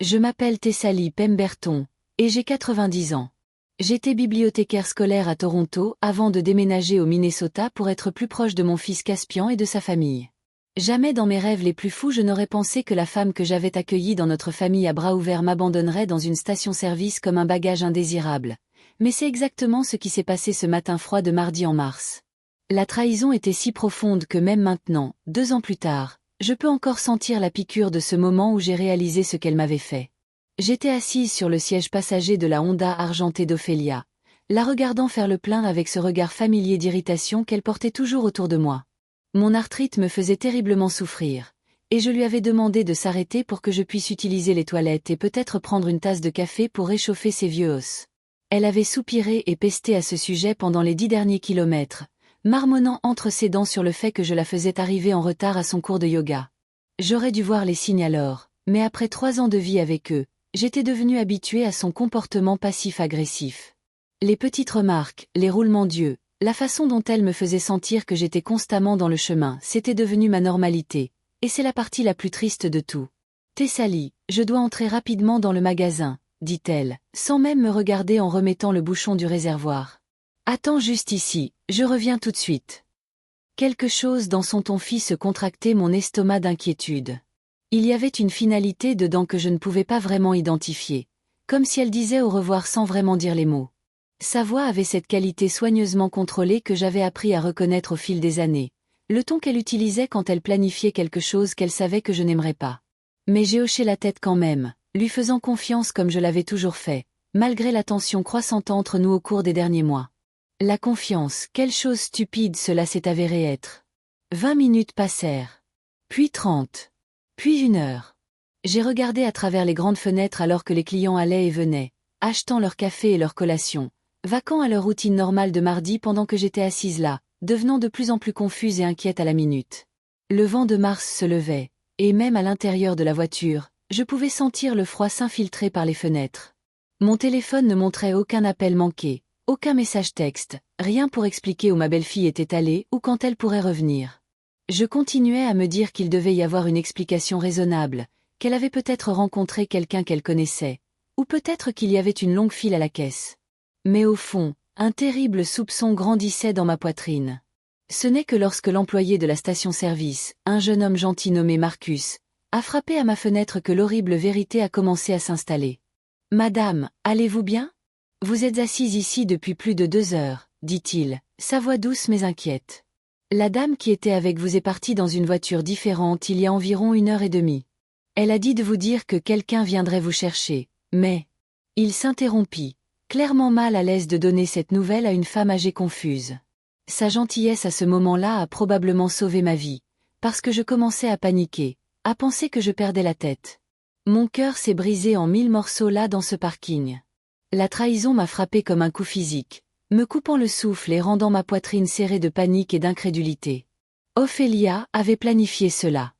Je m'appelle Tessalie Pemberton, et j'ai 90 ans. J'étais bibliothécaire scolaire à Toronto avant de déménager au Minnesota pour être plus proche de mon fils Caspian et de sa famille. Jamais dans mes rêves les plus fous je n'aurais pensé que la femme que j'avais accueillie dans notre famille à bras ouverts m'abandonnerait dans une station-service comme un bagage indésirable. Mais c'est exactement ce qui s'est passé ce matin froid de mardi en mars. La trahison était si profonde que même maintenant, 2 ans plus tard, je peux encore sentir la piqûre de ce moment où j'ai réalisé ce qu'elle m'avait fait. J'étais assise sur le siège passager de la Honda argentée d'Ophélia, la regardant faire le plein avec ce regard familier d'irritation qu'elle portait toujours autour de moi. Mon arthrite me faisait terriblement souffrir, et je lui avais demandé de s'arrêter pour que je puisse utiliser les toilettes et peut-être prendre une tasse de café pour réchauffer ses vieux os. Elle avait soupiré et pesté à ce sujet pendant les 10 derniers kilomètres, marmonnant entre ses dents sur le fait que je la faisais arriver en retard à son cours de yoga. J'aurais dû voir les signes alors, mais après 3 ans de vie avec eux, j'étais devenue habituée à son comportement passif-agressif. Les petites remarques, les roulements d'yeux, la façon dont elle me faisait sentir que j'étais constamment dans le chemin, c'était devenu ma normalité, et c'est la partie la plus triste de tout. « Tessalie, je dois entrer rapidement dans le magasin », dit-elle, sans même me regarder en remettant le bouchon du réservoir. « Attends juste ici, je reviens tout de suite. » Quelque chose dans son ton fit se contracter mon estomac d'inquiétude. Il y avait une finalité dedans que je ne pouvais pas vraiment identifier, comme si elle disait au revoir sans vraiment dire les mots. Sa voix avait cette qualité soigneusement contrôlée que j'avais appris à reconnaître au fil des années, le ton qu'elle utilisait quand elle planifiait quelque chose qu'elle savait que je n'aimerais pas. Mais j'ai hoché la tête quand même, lui faisant confiance comme je l'avais toujours fait, malgré la tension croissante entre nous au cours des derniers mois. La confiance, quelle chose stupide cela s'est avéré être. 20 minutes passèrent. Puis 30. Puis 1 heure. J'ai regardé à travers les grandes fenêtres alors que les clients allaient et venaient, achetant leur café et leur collation, vaquant à leur routine normale de mardi pendant que j'étais assise là, devenant de plus en plus confuse et inquiète à la minute. Le vent de mars se levait, et même à l'intérieur de la voiture, je pouvais sentir le froid s'infiltrer par les fenêtres. Mon téléphone ne montrait aucun appel manqué, aucun message texte, rien pour expliquer où ma belle-fille était allée ou quand elle pourrait revenir. Je continuais à me dire qu'il devait y avoir une explication raisonnable, qu'elle avait peut-être rencontré quelqu'un qu'elle connaissait, ou peut-être qu'il y avait une longue file à la caisse. Mais au fond, un terrible soupçon grandissait dans ma poitrine. Ce n'est que lorsque l'employé de la station-service, un jeune homme gentil nommé Marcus, a frappé à ma fenêtre que l'horrible vérité a commencé à s'installer. « Madame, allez-vous bien ? Vous êtes assise ici depuis plus de 2 heures, dit-il, sa voix douce mais inquiète. La dame qui était avec vous est partie dans une voiture différente il y a environ 1 heure et demie. Elle a dit de vous dire que quelqu'un viendrait vous chercher, mais... » Il s'interrompit, clairement mal à l'aise de donner cette nouvelle à une femme âgée confuse. Sa gentillesse à ce moment-là a probablement sauvé ma vie, parce que je commençais à paniquer, à penser que je perdais la tête. Mon cœur s'est brisé en 1000 morceaux là dans ce parking. La trahison m'a frappé comme un coup physique, me coupant le souffle et rendant ma poitrine serrée de panique et d'incrédulité. Ophélia avait planifié cela.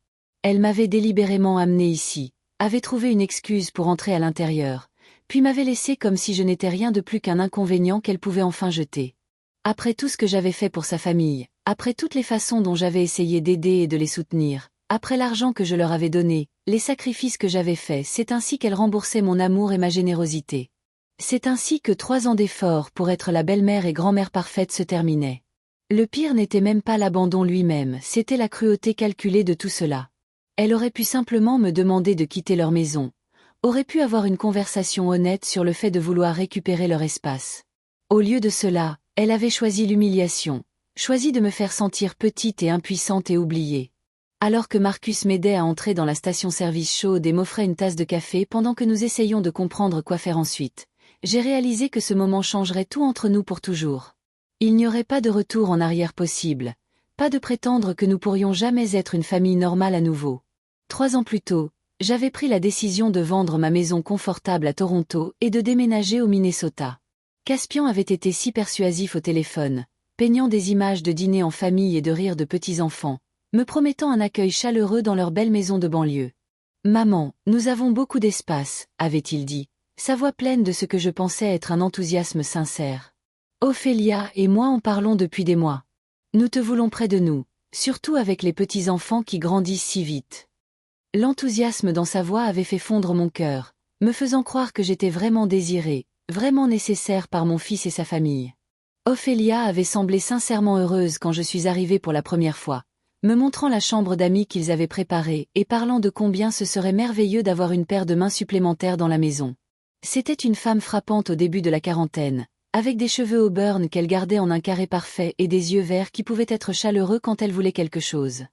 Elle m'avait délibérément amenée ici, avait trouvé une excuse pour entrer à l'intérieur, puis m'avait laissé comme si je n'étais rien de plus qu'un inconvénient qu'elle pouvait enfin jeter. Après tout ce que j'avais fait pour sa famille, après toutes les façons dont j'avais essayé d'aider et de les soutenir, après l'argent que je leur avais donné, les sacrifices que j'avais faits, c'est ainsi qu'elle remboursait mon amour et ma générosité. C'est ainsi que 3 ans d'efforts pour être la belle-mère et grand-mère parfaite se terminaient. Le pire n'était même pas l'abandon lui-même, c'était la cruauté calculée de tout cela. Elle aurait pu simplement me demander de quitter leur maison, aurait pu avoir une conversation honnête sur le fait de vouloir récupérer leur espace. Au lieu de cela, elle avait choisi l'humiliation, choisi de me faire sentir petite et impuissante et oubliée. Alors que Marcus m'aidait à entrer dans la station-service chaude et m'offrait une tasse de café pendant que nous essayions de comprendre quoi faire ensuite, j'ai réalisé que ce moment changerait tout entre nous pour toujours. Il n'y aurait pas de retour en arrière possible, pas de prétendre que nous pourrions jamais être une famille normale à nouveau. 3 ans plus tôt, j'avais pris la décision de vendre ma maison confortable à Toronto et de déménager au Minnesota. Caspian avait été si persuasif au téléphone, peignant des images de dîner en famille et de rires de petits-enfants, me promettant un accueil chaleureux dans leur belle maison de banlieue. « Maman, nous avons beaucoup d'espace », avait-il dit, sa voix pleine de ce que je pensais être un enthousiasme sincère. « Ophélia et moi en parlons depuis des mois. Nous te voulons près de nous, surtout avec les petits-enfants qui grandissent si vite. » L'enthousiasme dans sa voix avait fait fondre mon cœur, me faisant croire que j'étais vraiment désirée, vraiment nécessaire par mon fils et sa famille. Ophélia avait semblé sincèrement heureuse quand je suis arrivée pour la première fois, me montrant la chambre d'amis qu'ils avaient préparée et parlant de combien ce serait merveilleux d'avoir une paire de mains supplémentaires dans la maison. C'était une femme frappante au début de la quarantaine, avec des cheveux auburn qu'elle gardait en un carré parfait et des yeux verts qui pouvaient être chaleureux quand elle voulait quelque chose.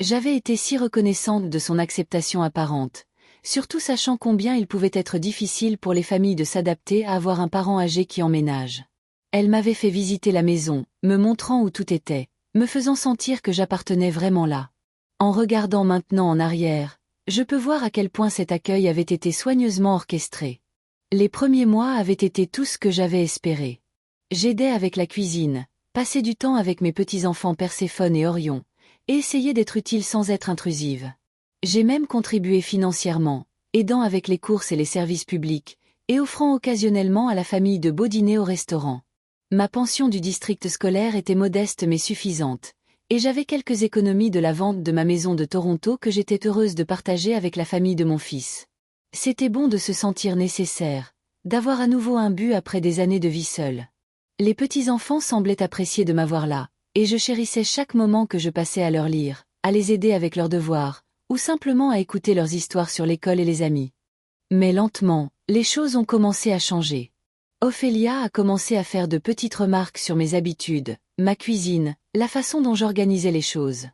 J'avais été si reconnaissante de son acceptation apparente, surtout sachant combien il pouvait être difficile pour les familles de s'adapter à avoir un parent âgé qui emménage. Elle m'avait fait visiter la maison, me montrant où tout était, me faisant sentir que j'appartenais vraiment là. En regardant maintenant en arrière, je peux voir à quel point cet accueil avait été soigneusement orchestré. Les premiers mois avaient été tout ce que j'avais espéré. J'aidais avec la cuisine, passais du temps avec mes petits-enfants Perséphone et Orion, et essayais d'être utile sans être intrusive. J'ai même contribué financièrement, aidant avec les courses et les services publics, et offrant occasionnellement à la famille de beaux dîners au restaurant. Ma pension du district scolaire était modeste mais suffisante, et j'avais quelques économies de la vente de ma maison de Toronto que j'étais heureuse de partager avec la famille de mon fils. C'était bon de se sentir nécessaire, d'avoir à nouveau un but après des années de vie seule. Les petits-enfants semblaient apprécier de m'avoir là, et je chérissais chaque moment que je passais à leur lire, à les aider avec leurs devoirs, ou simplement à écouter leurs histoires sur l'école et les amis. Mais lentement, les choses ont commencé à changer. Ophélia a commencé à faire de petites remarques sur mes habitudes, ma cuisine, la façon dont j'organisais les choses.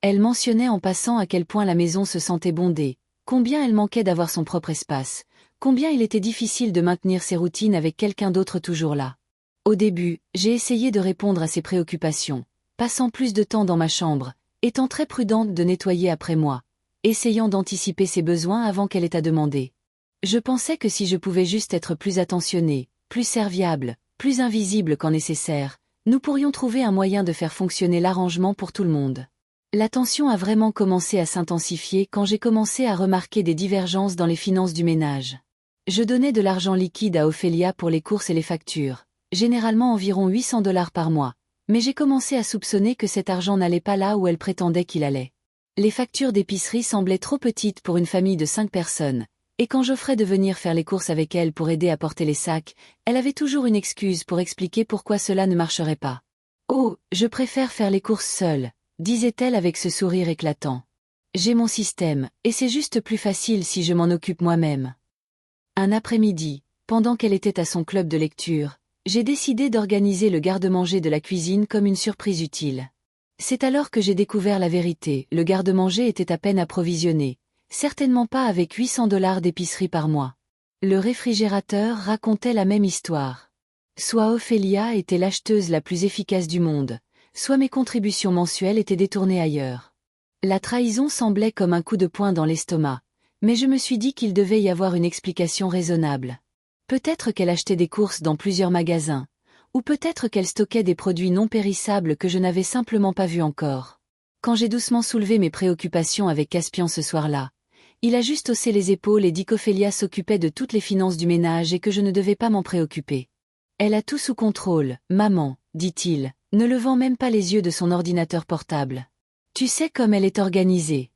Elle mentionnait en passant à quel point la maison se sentait bondée, combien elle manquait d'avoir son propre espace, combien il était difficile de maintenir ses routines avec quelqu'un d'autre toujours là. Au début, j'ai essayé de répondre à ses préoccupations, passant plus de temps dans ma chambre, étant très prudente de nettoyer après moi, essayant d'anticiper ses besoins avant qu'elle ait à demander. Je pensais que si je pouvais juste être plus attentionnée, plus serviable, plus invisible quand nécessaire, nous pourrions trouver un moyen de faire fonctionner l'arrangement pour tout le monde. La tension a vraiment commencé à s'intensifier quand j'ai commencé à remarquer des divergences dans les finances du ménage. Je donnais de l'argent liquide à Ophélia pour les courses et les factures, généralement environ $800 par mois, mais j'ai commencé à soupçonner que cet argent n'allait pas là où elle prétendait qu'il allait. Les factures d'épicerie semblaient trop petites pour une famille de 5 personnes, et quand j'offrais de venir faire les courses avec elle pour aider à porter les sacs, elle avait toujours une excuse pour expliquer pourquoi cela ne marcherait pas. « Oh, je préfère faire les courses seule », disait-elle avec ce sourire éclatant. « J'ai mon système, et c'est juste plus facile si je m'en occupe moi-même. » Un après-midi, pendant qu'elle était à son club de lecture, j'ai décidé d'organiser le garde-manger de la cuisine comme une surprise utile. C'est alors que j'ai découvert la vérité, le garde-manger était à peine approvisionné. Certainement pas avec $800 d'épicerie par mois. Le réfrigérateur racontait la même histoire. Soit Ophélia était l'acheteuse la plus efficace du monde, soit mes contributions mensuelles étaient détournées ailleurs. La trahison semblait comme un coup de poing dans l'estomac, mais je me suis dit qu'il devait y avoir une explication raisonnable. Peut-être qu'elle achetait des courses dans plusieurs magasins, ou peut-être qu'elle stockait des produits non périssables que je n'avais simplement pas vus encore. Quand j'ai doucement soulevé mes préoccupations avec Caspian ce soir-là, il a juste haussé les épaules et dit qu'Ophélia s'occupait de toutes les finances du ménage et que je ne devais pas m'en préoccuper. Elle a tout sous contrôle, maman, dit-il, ne levant même pas les yeux de son ordinateur portable. Tu sais comme elle est organisée.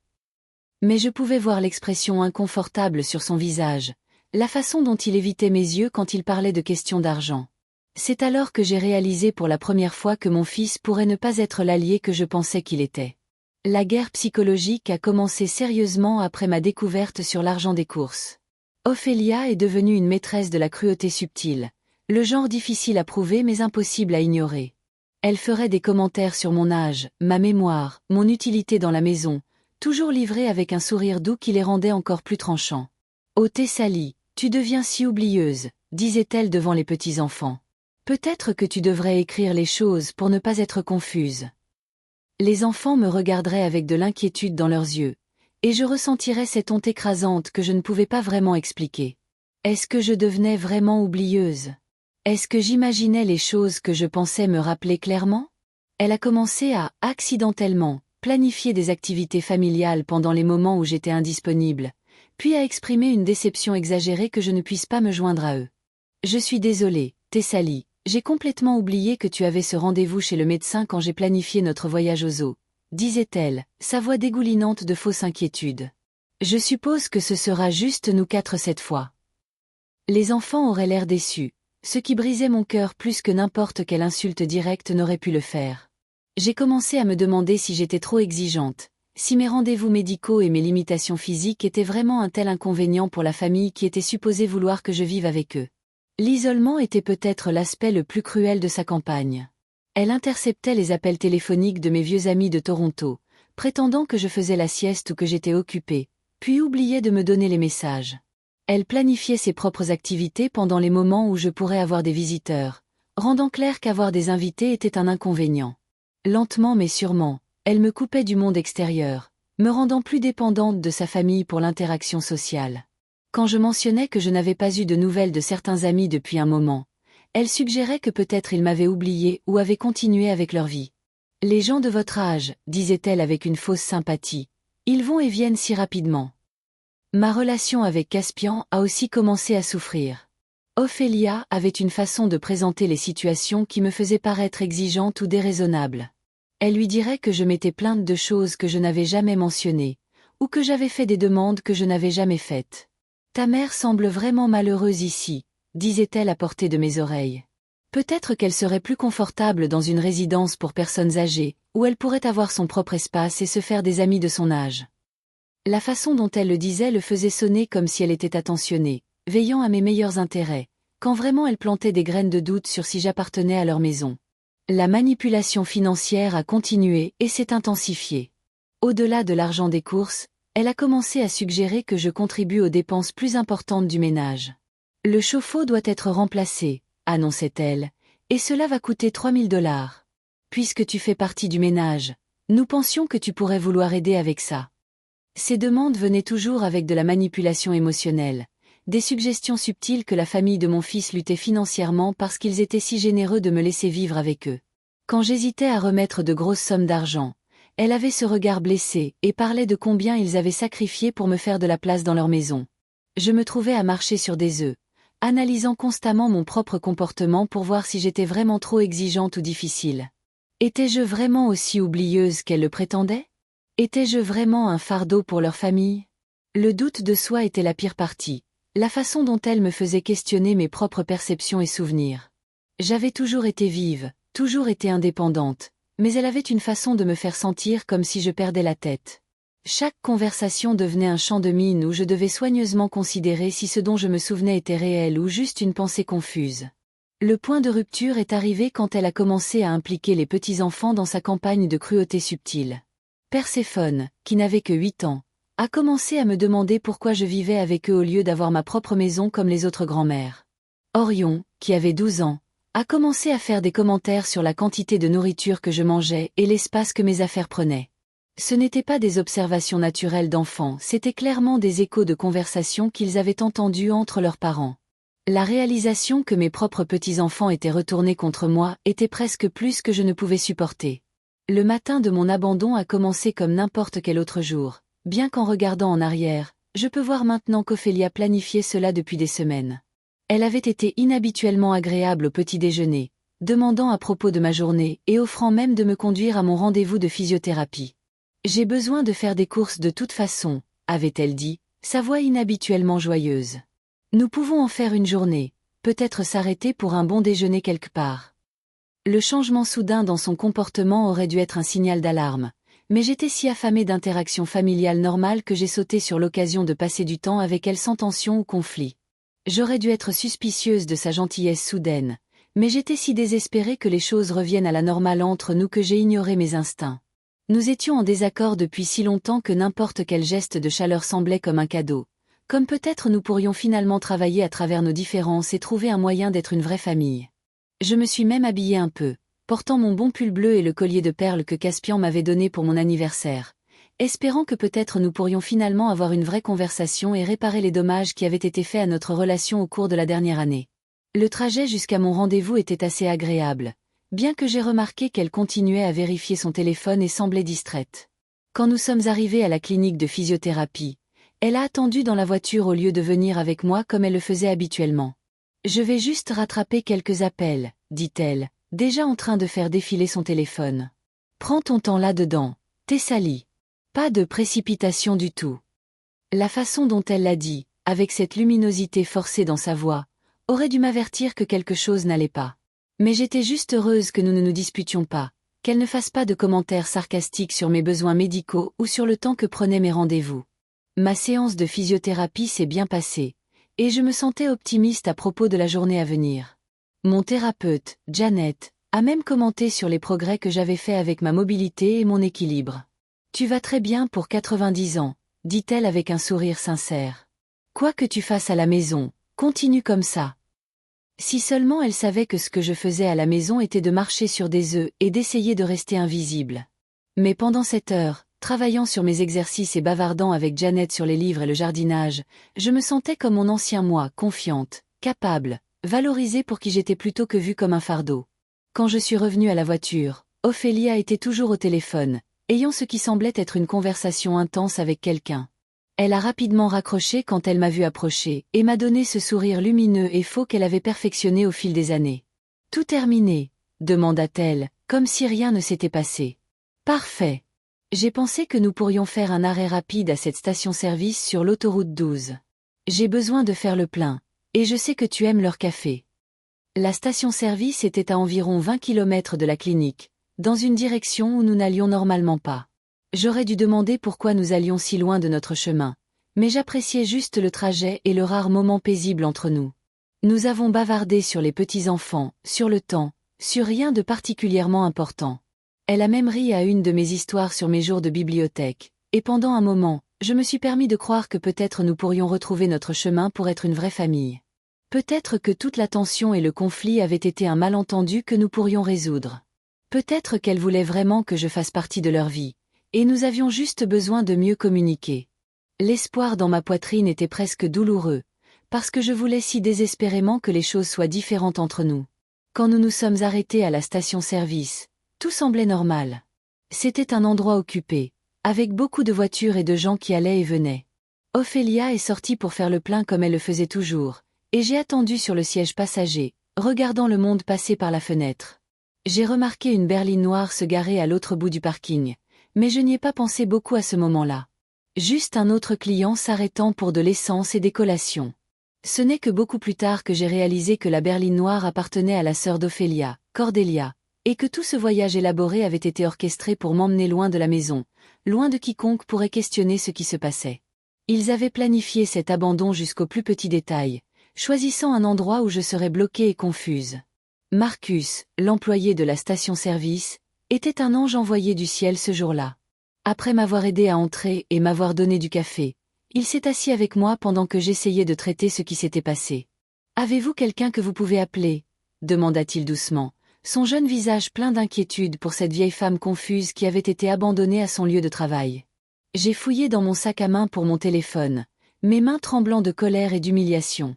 Mais je pouvais voir l'expression inconfortable sur son visage, la façon dont il évitait mes yeux quand il parlait de questions d'argent. C'est alors que j'ai réalisé pour la première fois que mon fils pourrait ne pas être l'allié que je pensais qu'il était. La guerre psychologique a commencé sérieusement après ma découverte sur l'argent des courses. Ophélia est devenue une maîtresse de la cruauté subtile, le genre difficile à prouver mais impossible à ignorer. Elle ferait des commentaires sur mon âge, ma mémoire, mon utilité dans la maison, toujours livrée avec un sourire doux qui les rendait encore plus tranchants. « Oh Thessalie, tu deviens si oublieuse », disait-elle devant les petits-enfants. « Peut-être que tu devrais écrire les choses pour ne pas être confuse. » Les enfants me regarderaient avec de l'inquiétude dans leurs yeux, et je ressentirais cette honte écrasante que je ne pouvais pas vraiment expliquer. Est-ce que je devenais vraiment oublieuse? Est-ce que j'imaginais les choses que je pensais me rappeler clairement? Elle a commencé à, accidentellement, planifier des activités familiales pendant les moments où j'étais indisponible, puis à exprimer une déception exagérée que je ne puisse pas me joindre à eux. Je suis désolée, Thessalie. J'ai complètement oublié que tu avais ce rendez-vous chez le médecin quand j'ai planifié notre voyage au zoo, disait-elle, sa voix dégoulinante de fausse inquiétude. Je suppose que ce sera juste nous quatre cette fois. Les enfants auraient l'air déçus, ce qui brisait mon cœur plus que n'importe quelle insulte directe n'aurait pu le faire. J'ai commencé à me demander si j'étais trop exigeante, si mes rendez-vous médicaux et mes limitations physiques étaient vraiment un tel inconvénient pour la famille qui était supposée vouloir que je vive avec eux. L'isolement était peut-être l'aspect le plus cruel de sa campagne. Elle interceptait les appels téléphoniques de mes vieux amis de Toronto, prétendant que je faisais la sieste ou que j'étais occupée, puis oubliait de me donner les messages. Elle planifiait ses propres activités pendant les moments où je pourrais avoir des visiteurs, rendant clair qu'avoir des invités était un inconvénient. Lentement mais sûrement, elle me coupait du monde extérieur, me rendant plus dépendante de sa famille pour l'interaction sociale. Quand je mentionnais que je n'avais pas eu de nouvelles de certains amis depuis un moment, elle suggérait que peut-être ils m'avaient oublié ou avaient continué avec leur vie. Les gens de votre âge, disait-elle avec une fausse sympathie, ils vont et viennent si rapidement. Ma relation avec Caspian a aussi commencé à souffrir. Ophélia avait une façon de présenter les situations qui me faisait paraître exigeante ou déraisonnable. Elle lui dirait que je m'étais plainte de choses que je n'avais jamais mentionnées, ou que j'avais fait des demandes que je n'avais jamais faites. Ta mère semble vraiment malheureuse ici, disait-elle à portée de mes oreilles. Peut-être qu'elle serait plus confortable dans une résidence pour personnes âgées, où elle pourrait avoir son propre espace et se faire des amis de son âge. La façon dont elle le disait le faisait sonner comme si elle était attentionnée, veillant à mes meilleurs intérêts, quand vraiment elle plantait des graines de doute sur si j'appartenais à leur maison. La manipulation financière a continué et s'est intensifiée. Au-delà de l'argent des courses, elle a commencé à suggérer que je contribue aux dépenses plus importantes du ménage. Le chauffe-eau doit être remplacé, annonçait-elle, et cela va coûter 3000 $. Puisque tu fais partie du ménage, nous pensions que tu pourrais vouloir aider avec ça. Ces demandes venaient toujours avec de la manipulation émotionnelle, des suggestions subtiles que la famille de mon fils luttait financièrement parce qu'ils étaient si généreux de me laisser vivre avec eux. Quand j'hésitais à remettre de grosses sommes d'argent, elle avait ce regard blessé et parlait de combien ils avaient sacrifié pour me faire de la place dans leur maison. Je me trouvais à marcher sur des œufs, analysant constamment mon propre comportement pour voir si j'étais vraiment trop exigeante ou difficile. Étais-je vraiment aussi oublieuse qu'elle le prétendait? Étais-je vraiment un fardeau pour leur famille? Le doute de soi était la pire partie, la façon dont elle me faisait questionner mes propres perceptions et souvenirs. J'avais toujours été vive, toujours été indépendante, mais elle avait une façon de me faire sentir comme si je perdais la tête. Chaque conversation devenait un champ de mine où je devais soigneusement considérer si ce dont je me souvenais était réel ou juste une pensée confuse. Le point de rupture est arrivé quand elle a commencé à impliquer les petits-enfants dans sa campagne de cruauté subtile. Perséphone, qui n'avait que 8 ans, a commencé à me demander pourquoi je vivais avec eux au lieu d'avoir ma propre maison comme les autres grands-mères. Orion, qui avait 12 ans, a commencé à faire des commentaires sur la quantité de nourriture que je mangeais et l'espace que mes affaires prenaient. Ce n'étaient pas des observations naturelles d'enfants, c'étaient clairement des échos de conversations qu'ils avaient entendues entre leurs parents. La réalisation que mes propres petits-enfants étaient retournés contre moi était presque plus que je ne pouvais supporter. Le matin de mon abandon a commencé comme n'importe quel autre jour. Bien qu'en regardant en arrière, je peux voir maintenant qu'Ophélia planifiait cela depuis des semaines. Elle avait été inhabituellement agréable au petit déjeuner, demandant à propos de ma journée et offrant même de me conduire à mon rendez-vous de physiothérapie. J'ai besoin de faire des courses de toute façon, avait-elle dit, sa voix inhabituellement joyeuse. Nous pouvons en faire une journée, peut-être s'arrêter pour un bon déjeuner quelque part. Le changement soudain dans son comportement aurait dû être un signal d'alarme. Mais j'étais si affamée d'interactions familiales normales que j'ai sauté sur l'occasion de passer du temps avec elle sans tension ou conflit. J'aurais dû être suspicieuse de sa gentillesse soudaine, mais j'étais si désespérée que les choses reviennent à la normale entre nous que j'ai ignoré mes instincts. Nous étions en désaccord depuis si longtemps que n'importe quel geste de chaleur semblait comme un cadeau, comme peut-être nous pourrions finalement travailler à travers nos différences et trouver un moyen d'être une vraie famille. Je me suis même habillée un peu, portant mon bon pull bleu et le collier de perles que Caspian m'avait donné pour mon anniversaire, espérant que peut-être nous pourrions finalement avoir une vraie conversation et réparer les dommages qui avaient été faits à notre relation au cours de la dernière année. Le trajet jusqu'à mon rendez-vous était assez agréable, bien que j'ai remarqué qu'elle continuait à vérifier son téléphone et semblait distraite. Quand nous sommes arrivés à la clinique de physiothérapie, elle a attendu dans la voiture au lieu de venir avec moi comme elle le faisait habituellement. « Je vais juste rattraper quelques appels, dit-elle, déjà en train de faire défiler son téléphone. Prends ton temps là-dedans, t'es sali. Pas de précipitation du tout. La façon dont elle l'a dit, avec cette luminosité forcée dans sa voix, aurait dû m'avertir que quelque chose n'allait pas. Mais j'étais juste heureuse que nous ne nous disputions pas, qu'elle ne fasse pas de commentaires sarcastiques sur mes besoins médicaux ou sur le temps que prenaient mes rendez-vous. Ma séance de physiothérapie s'est bien passée, et je me sentais optimiste à propos de la journée à venir. Mon thérapeute, Janet, a même commenté sur les progrès que j'avais faits avec ma mobilité et mon équilibre. « Tu vas très bien pour 90 ans, dit-elle avec un sourire sincère. Quoi que tu fasses à la maison, continue comme ça. Si seulement elle savait que ce que je faisais à la maison était de marcher sur des œufs et d'essayer de rester invisible. Mais pendant cette heure, travaillant sur mes exercices et bavardant avec Janet sur les livres et le jardinage, je me sentais comme mon ancien moi, confiante, capable, valorisée pour qui j'étais plutôt que vue comme un fardeau. Quand je suis revenue à la voiture, Ophélia était toujours au téléphone, ayant ce qui semblait être une conversation intense avec quelqu'un. Elle a rapidement raccroché quand elle m'a vu approcher, et m'a donné ce sourire lumineux et faux qu'elle avait perfectionné au fil des années. « Tout terminé ?» demanda-t-elle, comme si rien ne s'était passé. « Parfait. J'ai pensé que nous pourrions faire un arrêt rapide à cette station-service sur l'autoroute 12. J'ai besoin de faire le plein, et je sais que tu aimes leur café. » La station-service était à environ 20 km de la clinique, dans une direction où nous n'allions normalement pas. J'aurais dû demander pourquoi nous allions si loin de notre chemin, mais j'appréciais juste le trajet et le rare moment paisible entre nous. Nous avons bavardé sur les petits-enfants, sur le temps, sur rien de particulièrement important. Elle a même ri à une de mes histoires sur mes jours de bibliothèque, et pendant un moment, je me suis permis de croire que peut-être nous pourrions retrouver notre chemin pour être une vraie famille. Peut-être que toute la tension et le conflit avaient été un malentendu que nous pourrions résoudre. Peut-être qu'elle voulait vraiment que je fasse partie de leur vie, et nous avions juste besoin de mieux communiquer. L'espoir dans ma poitrine était presque douloureux, parce que je voulais si désespérément que les choses soient différentes entre nous. Quand nous nous sommes arrêtés à la station-service, tout semblait normal. C'était un endroit occupé, avec beaucoup de voitures et de gens qui allaient et venaient. Ophélia est sortie pour faire le plein comme elle le faisait toujours, et j'ai attendu sur le siège passager, regardant le monde passer par la fenêtre. J'ai remarqué une berline noire se garer à l'autre bout du parking, mais je n'y ai pas pensé beaucoup à ce moment-là. Juste un autre client s'arrêtant pour de l'essence et des collations. Ce n'est que beaucoup plus tard que j'ai réalisé que la berline noire appartenait à la sœur d'Ophélia, Cordelia, et que tout ce voyage élaboré avait été orchestré pour m'emmener loin de la maison, loin de quiconque pourrait questionner ce qui se passait. Ils avaient planifié cet abandon jusqu'au plus petit détail, choisissant un endroit où je serais bloquée et confuse. Marcus, l'employé de la station-service, était un ange envoyé du ciel ce jour-là. Après m'avoir aidé à entrer et m'avoir donné du café, il s'est assis avec moi pendant que j'essayais de traiter ce qui s'était passé. « Avez-vous quelqu'un que vous pouvez appeler ?» demanda-t-il doucement, son jeune visage plein d'inquiétude pour cette vieille femme confuse qui avait été abandonnée à son lieu de travail. J'ai fouillé dans mon sac à main pour mon téléphone, mes mains tremblant de colère et d'humiliation.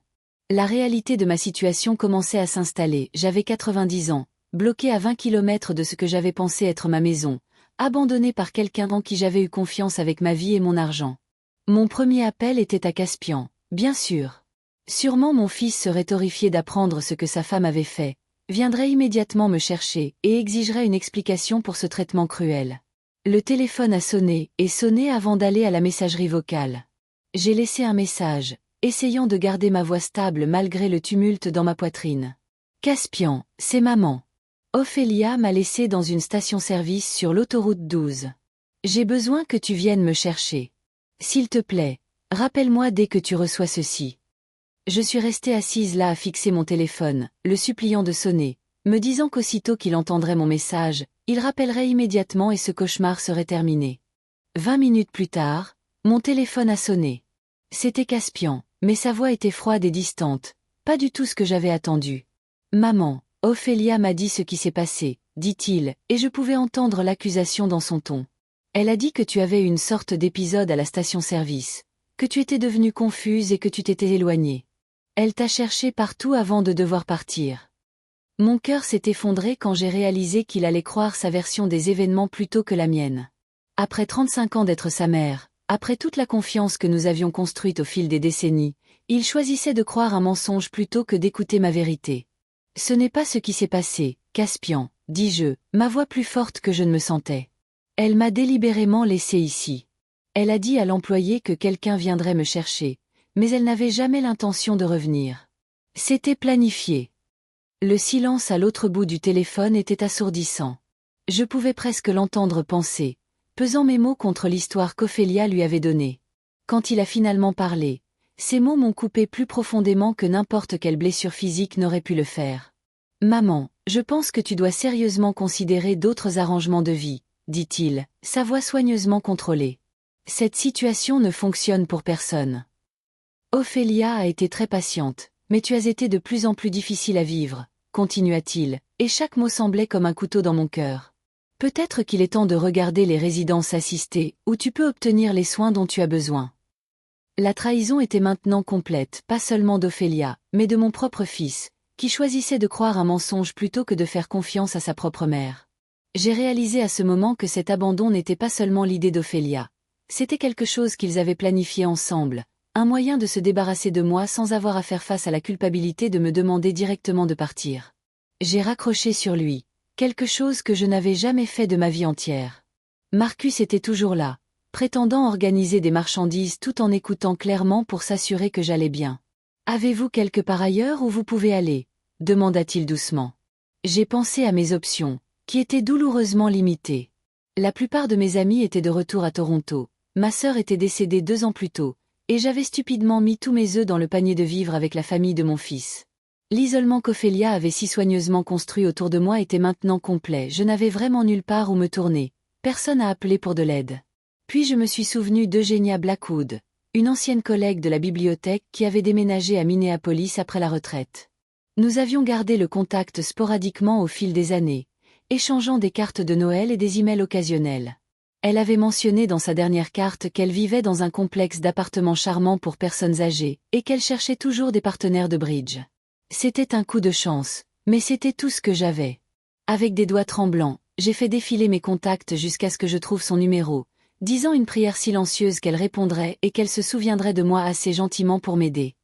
La réalité de ma situation commençait à s'installer, j'avais 90 ans. Bloqué à 20 km de ce que j'avais pensé être ma maison, abandonné par quelqu'un en qui j'avais eu confiance avec ma vie et mon argent. Mon premier appel était à Caspian, bien sûr. Sûrement mon fils serait horrifié d'apprendre ce que sa femme avait fait, viendrait immédiatement me chercher et exigerait une explication pour ce traitement cruel. Le téléphone a sonné et sonné avant d'aller à la messagerie vocale. J'ai laissé un message, essayant de garder ma voix stable malgré le tumulte dans ma poitrine. Caspian, c'est maman. Ophélia m'a laissé dans une station-service sur l'autoroute 12. J'ai besoin que tu viennes me chercher. S'il te plaît, rappelle-moi dès que tu reçois ceci. Je suis restée assise là à fixer mon téléphone, le suppliant de sonner, me disant qu'aussitôt qu'il entendrait mon message, il rappellerait immédiatement et ce cauchemar serait terminé. 20 minutes plus tard, mon téléphone a sonné. C'était Caspian, mais sa voix était froide et distante, pas du tout ce que j'avais attendu. « Maman, Ophélia m'a dit ce qui s'est passé, dit-il, et je pouvais entendre l'accusation dans son ton. Elle a dit que tu avais eu une sorte d'épisode à la station-service, que tu étais devenue confuse et que tu t'étais éloignée. Elle t'a cherché partout avant de devoir partir. » Mon cœur s'est effondré quand j'ai réalisé qu'il allait croire sa version des événements plutôt que la mienne. Après 35 ans d'être sa mère, après toute la confiance que nous avions construite au fil des décennies, il choisissait de croire un mensonge plutôt que d'écouter ma vérité. « Ce n'est pas ce qui s'est passé, Caspian, dis-je, ma voix plus forte que je ne me sentais. Elle m'a délibérément laissé ici. Elle a dit à l'employé que quelqu'un viendrait me chercher, mais elle n'avait jamais l'intention de revenir. C'était planifié. Le silence à l'autre bout du téléphone était assourdissant. Je pouvais presque l'entendre penser, pesant mes mots contre l'histoire qu'Ophélia lui avait donnée. Quand il a finalement parlé, ces mots m'ont coupé plus profondément que n'importe quelle blessure physique n'aurait pu le faire. « Maman, je pense que tu dois sérieusement considérer d'autres arrangements de vie, » dit-il, sa voix soigneusement contrôlée. « Cette situation ne fonctionne pour personne. Ophélia a été très patiente, mais tu as été de plus en plus difficile à vivre, » continua-t-il, et chaque mot semblait comme un couteau dans mon cœur. « Peut-être qu'il est temps de regarder les résidences assistées, où tu peux obtenir les soins dont tu as besoin. » La trahison était maintenant complète, pas seulement d'Ophélia, mais de mon propre fils, qui choisissait de croire un mensonge plutôt que de faire confiance à sa propre mère. J'ai réalisé à ce moment que cet abandon n'était pas seulement l'idée d'Ophélia. C'était quelque chose qu'ils avaient planifié ensemble, un moyen de se débarrasser de moi sans avoir à faire face à la culpabilité de me demander directement de partir. J'ai raccroché sur lui, quelque chose que je n'avais jamais fait de ma vie entière. Marcus était toujours là, prétendant organiser des marchandises tout en écoutant clairement pour s'assurer que j'allais bien. « Avez-vous quelque part ailleurs où vous pouvez aller ?» demanda-t-il doucement. J'ai pensé à mes options, qui étaient douloureusement limitées. La plupart de mes amis étaient de retour à Toronto, ma sœur était décédée 2 ans plus tôt, et j'avais stupidement mis tous mes œufs dans le panier de vivre avec la famille de mon fils. L'isolement qu'Ophélia avait si soigneusement construit autour de moi était maintenant complet, je n'avais vraiment nulle part où me tourner, personne à appeler pour de l'aide. Puis je me suis souvenu d'Eugenia Blackwood, une ancienne collègue de la bibliothèque qui avait déménagé à Minneapolis après la retraite. Nous avions gardé le contact sporadiquement au fil des années, échangeant des cartes de Noël et des emails occasionnels. Elle avait mentionné dans sa dernière carte qu'elle vivait dans un complexe d'appartements charmants pour personnes âgées, et qu'elle cherchait toujours des partenaires de bridge. C'était un coup de chance, mais c'était tout ce que j'avais. Avec des doigts tremblants, j'ai fait défiler mes contacts jusqu'à ce que je trouve son numéro, disant une prière silencieuse qu'elle répondrait et qu'elle se souviendrait de moi assez gentiment pour m'aider.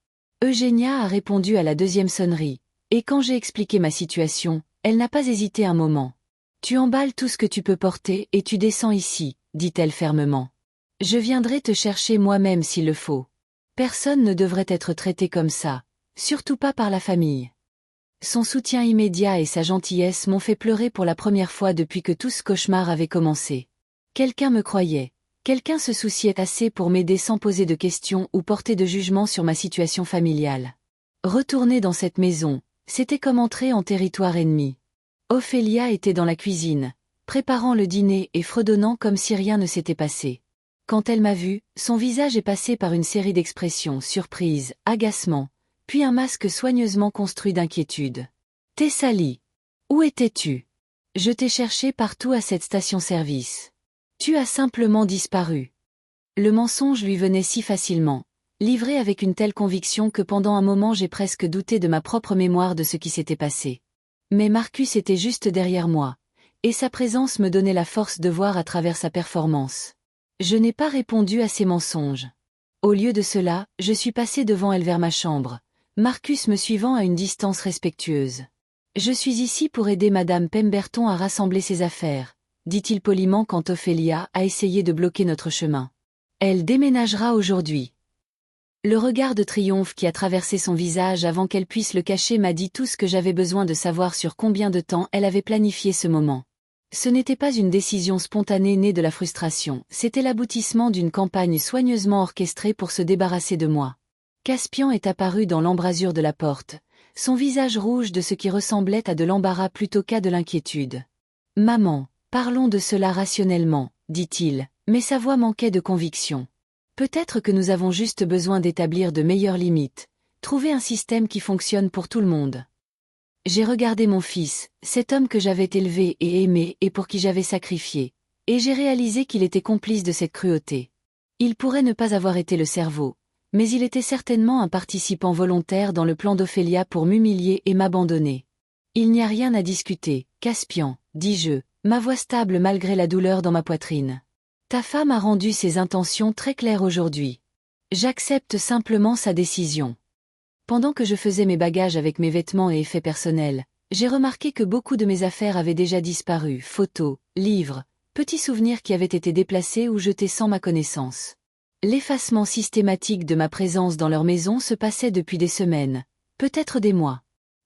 Eugenia a répondu à la 2e sonnerie, et quand j'ai expliqué ma situation, elle n'a pas hésité un moment. « Tu emballes tout ce que tu peux porter et tu descends ici, » dit-elle fermement. « Je viendrai te chercher moi-même s'il le faut. Personne ne devrait être traité comme ça, surtout pas par la famille. » Son soutien immédiat et sa gentillesse m'ont fait pleurer pour la première fois depuis que tout ce cauchemar avait commencé. Quelqu'un me croyait, quelqu'un se souciait assez pour m'aider sans poser de questions ou porter de jugement sur ma situation familiale. Retourner dans cette maison, c'était comme entrer en territoire ennemi. Ophélia était dans la cuisine, préparant le dîner et fredonnant comme si rien ne s'était passé. Quand elle m'a vu, son visage est passé par une série d'expressions, surprise, agacement, puis un masque soigneusement construit d'inquiétude. « Thessalie, où étais-tu? Je t'ai cherché partout à cette station-service. Tu as simplement disparu. » Le mensonge lui venait si facilement, livré avec une telle conviction que pendant un moment j'ai presque douté de ma propre mémoire de ce qui s'était passé. Mais Marcus était juste derrière moi, et sa présence me donnait la force de voir à travers sa performance. Je n'ai pas répondu à ses mensonges. Au lieu de cela, je suis passé devant elle vers ma chambre, Marcus me suivant à une distance respectueuse. « Je suis ici pour aider Madame Pemberton à rassembler ses affaires, » dit-il poliment quand Ophélia a essayé de bloquer notre chemin. « Elle déménagera aujourd'hui. » Le regard de triomphe qui a traversé son visage avant qu'elle puisse le cacher m'a dit tout ce que j'avais besoin de savoir sur combien de temps elle avait planifié ce moment. Ce n'était pas une décision spontanée née de la frustration, c'était l'aboutissement d'une campagne soigneusement orchestrée pour se débarrasser de moi. Caspian est apparu dans l'embrasure de la porte, son visage rouge de ce qui ressemblait à de l'embarras plutôt qu'à de l'inquiétude. « Maman, parlons de cela rationnellement, » dit-il, mais sa voix manquait de conviction. Peut-être que nous avons juste besoin d'établir de meilleures limites, trouver un système qui fonctionne pour tout le monde. J'ai regardé mon fils, cet homme que j'avais élevé et aimé et pour qui j'avais sacrifié, et j'ai réalisé qu'il était complice de cette cruauté. Il pourrait ne pas avoir été le cerveau, mais il était certainement un participant volontaire dans le plan d'Ophélia pour m'humilier et m'abandonner. Il n'y a rien à discuter, Caspian, dis-je, ma voix stable malgré la douleur dans ma poitrine. Ta femme a rendu ses intentions très claires aujourd'hui. J'accepte simplement sa décision. Pendant que je faisais mes bagages avec mes vêtements et effets personnels, j'ai remarqué que beaucoup de mes affaires avaient déjà disparu, photos, livres, petits souvenirs qui avaient été déplacés ou jetés sans ma connaissance. L'effacement systématique de ma présence dans leur maison se passait depuis des semaines, peut-être des mois.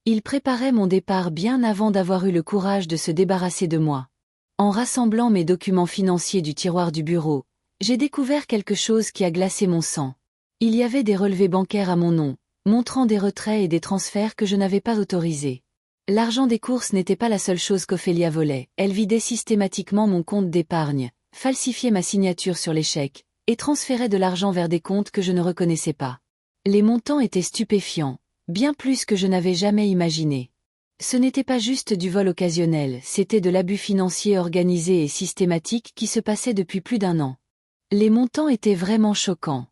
Ils préparaient mon départ bien avant d'avoir eu le courage de se débarrasser de moi. En rassemblant mes documents financiers du tiroir du bureau, j'ai découvert quelque chose qui a glacé mon sang. Il y avait des relevés bancaires à mon nom, montrant des retraits et des transferts que je n'avais pas autorisés. L'argent des courses n'était pas la seule chose qu'Ophélia volait, elle vidait systématiquement mon compte d'épargne, falsifiait ma signature sur les chèques, et transférait de l'argent vers des comptes que je ne reconnaissais pas. Les montants étaient stupéfiants, bien plus que je n'avais jamais imaginé. Ce n'était pas juste du vol occasionnel, c'était de l'abus financier organisé et systématique qui se passait depuis plus d'1 an. Les montants étaient vraiment choquants.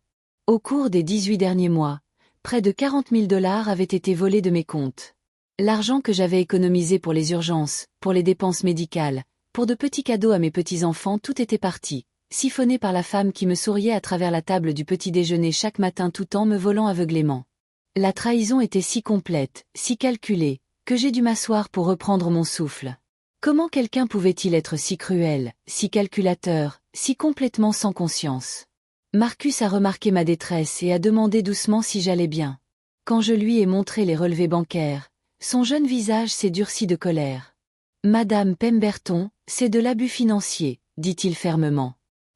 Au cours des 18 derniers mois, près de 40 000 $ avaient été volés de mes comptes. L'argent que j'avais économisé pour les urgences, pour les dépenses médicales, pour de petits cadeaux à mes petits-enfants, tout était parti, siphonné par la femme qui me souriait à travers la table du petit déjeuner chaque matin tout en me volant aveuglément. La trahison était si complète, si calculée, que j'ai dû m'asseoir pour reprendre mon souffle. Comment quelqu'un pouvait-il être si cruel, si calculateur, si complètement sans conscience? Marcus a remarqué ma détresse et a demandé doucement si j'allais bien. Quand je lui ai montré les relevés bancaires, son jeune visage s'est durci de colère. « Madame Pemberton, c'est de l'abus financier, dit-il fermement.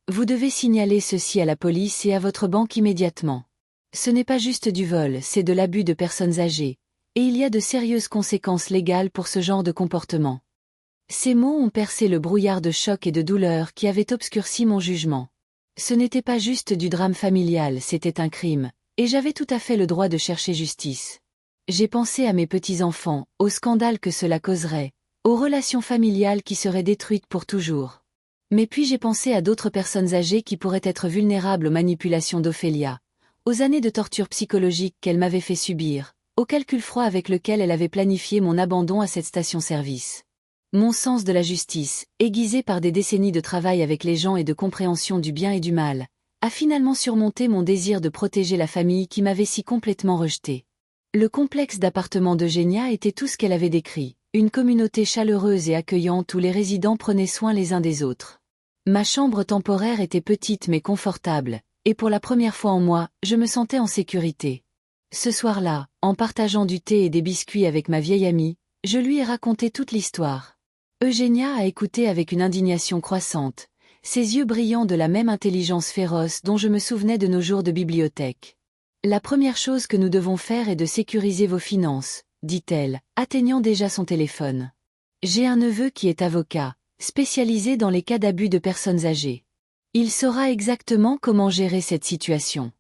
Vous devez signaler ceci à la police et à votre banque immédiatement. Ce n'est pas juste du vol, c'est de l'abus de personnes âgées, et il y a de sérieuses conséquences légales pour ce genre de comportement. » Ces mots ont percé le brouillard de choc et de douleur qui avait obscurci mon jugement. Ce n'était pas juste du drame familial, c'était un crime, et j'avais tout à fait le droit de chercher justice. J'ai pensé à mes petits-enfants, au scandale que cela causerait, aux relations familiales qui seraient détruites pour toujours. Mais puis j'ai pensé à d'autres personnes âgées qui pourraient être vulnérables aux manipulations d'Ophélia, aux années de torture psychologique qu'elle m'avait fait subir, au calcul froid avec lequel elle avait planifié mon abandon à cette station-service. Mon sens de la justice, aiguisé par des décennies de travail avec les gens et de compréhension du bien et du mal, a finalement surmonté mon désir de protéger la famille qui m'avait si complètement rejeté. Le complexe d'appartements d'Eugénia était tout ce qu'elle avait décrit, une communauté chaleureuse et accueillante où les résidents prenaient soin les uns des autres. Ma chambre temporaire était petite mais confortable, et pour la première fois en moi, je me sentais en sécurité. Ce soir-là, en partageant du thé et des biscuits avec ma vieille amie, je lui ai raconté toute l'histoire. Eugénia a écouté avec une indignation croissante, ses yeux brillants de la même intelligence féroce dont je me souvenais de nos jours de bibliothèque. La première chose que nous devons faire est de sécuriser vos finances, dit-elle, atteignant déjà son téléphone. J'ai un neveu qui est avocat, spécialisé dans les cas d'abus de personnes âgées. Il saura exactement comment gérer cette situation.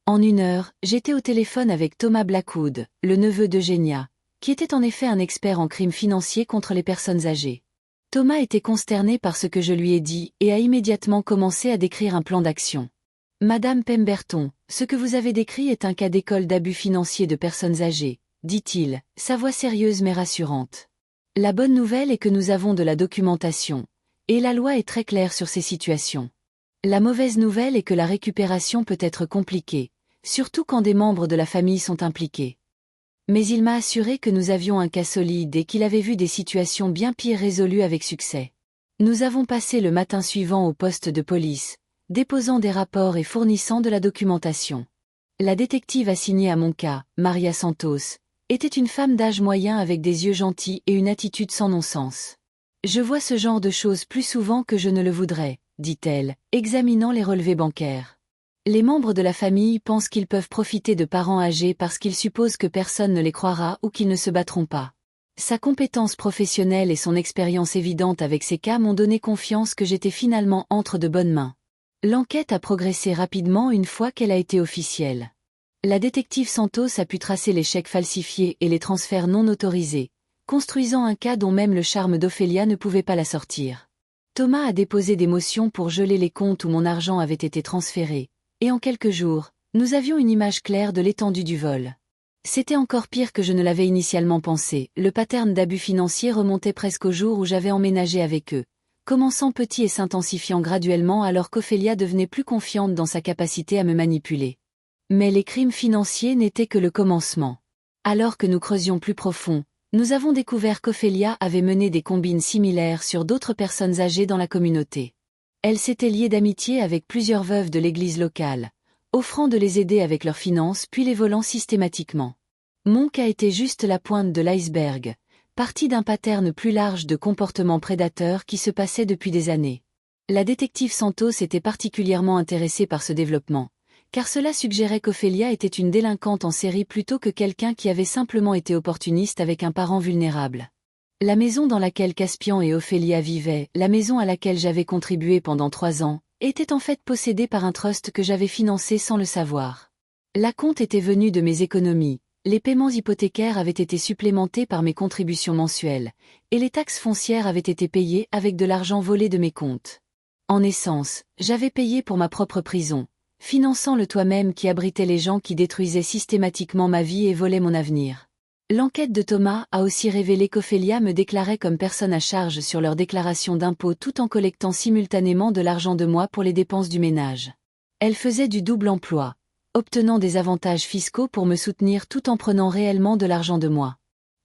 En 1 heure, j'étais au téléphone avec Thomas Blackwood, le neveu d'Eugénia, qui était en effet un expert en crimes financiers contre les personnes âgées. Thomas était consterné par ce que je lui ai dit et a immédiatement commencé à décrire un plan d'action. « Madame Pemberton, ce que vous avez décrit est un cas d'école d'abus financiers de personnes âgées, » dit-il, sa voix sérieuse mais rassurante. « La bonne nouvelle est que nous avons de la documentation, et la loi est très claire sur ces situations. La mauvaise nouvelle est que la récupération peut être compliquée, surtout quand des membres de la famille sont impliqués. Mais il m'a assuré que nous avions un cas solide et qu'il avait vu des situations bien pires résolues avec succès. Nous avons passé le matin suivant au poste de police, déposant des rapports et fournissant de la documentation. La détective assignée à mon cas, Maria Santos, était une femme d'âge moyen avec des yeux gentils et une attitude sans non-sens. « Je vois ce genre de choses plus souvent que je ne le voudrais, » dit-elle, examinant les relevés bancaires. Les membres de la famille pensent qu'ils peuvent profiter de parents âgés parce qu'ils supposent que personne ne les croira ou qu'ils ne se battront pas. Sa compétence professionnelle et son expérience évidente avec ces cas m'ont donné confiance que j'étais finalement entre de bonnes mains. L'enquête a progressé rapidement une fois qu'elle a été officielle. La détective Santos a pu tracer les chèques falsifiés et les transferts non autorisés, construisant un cas dont même le charme d'Ophélia ne pouvait pas la sortir. Thomas a déposé des motions pour geler les comptes où mon argent avait été transféré, et en quelques jours, nous avions une image claire de l'étendue du vol. C'était encore pire que je ne l'avais initialement pensé, le pattern d'abus financiers remontait presque au jour où j'avais emménagé avec eux, commençant petit et s'intensifiant graduellement alors qu'Ophélia devenait plus confiante dans sa capacité à me manipuler. Mais les crimes financiers n'étaient que le commencement. Alors que nous creusions plus profond, Nous avons découvert qu'Ophélia avait mené des combines similaires sur d'autres personnes âgées dans la communauté. Elle s'était liée d'amitié avec plusieurs veuves de l'église locale, offrant de les aider avec leurs finances puis les volant systématiquement. Mon cas était juste la pointe de l'iceberg, partie d'un pattern plus large de comportements prédateurs qui se passait depuis des années. La détective Santos était particulièrement intéressée par ce développement, car cela suggérait qu'Ophélia était une délinquante en série plutôt que quelqu'un qui avait simplement été opportuniste avec un parent vulnérable. La maison dans laquelle Caspian et Ophélia vivaient, la maison à laquelle j'avais contribué pendant 3 ans, était en fait possédée par un trust que j'avais financé sans le savoir. L'acompte était venu de mes économies, les paiements hypothécaires avaient été supplémentés par mes contributions mensuelles, et les taxes foncières avaient été payées avec de l'argent volé de mes comptes. En essence, j'avais payé pour ma propre prison, finançant le toit même qui abritait les gens qui détruisaient systématiquement ma vie et volaient mon avenir. L'enquête de Thomas a aussi révélé qu'Ophélia me déclarait comme personne à charge sur leur déclaration d'impôt tout en collectant simultanément de l'argent de moi pour les dépenses du ménage. Elle faisait du double emploi, obtenant des avantages fiscaux pour me soutenir tout en prenant réellement de l'argent de moi.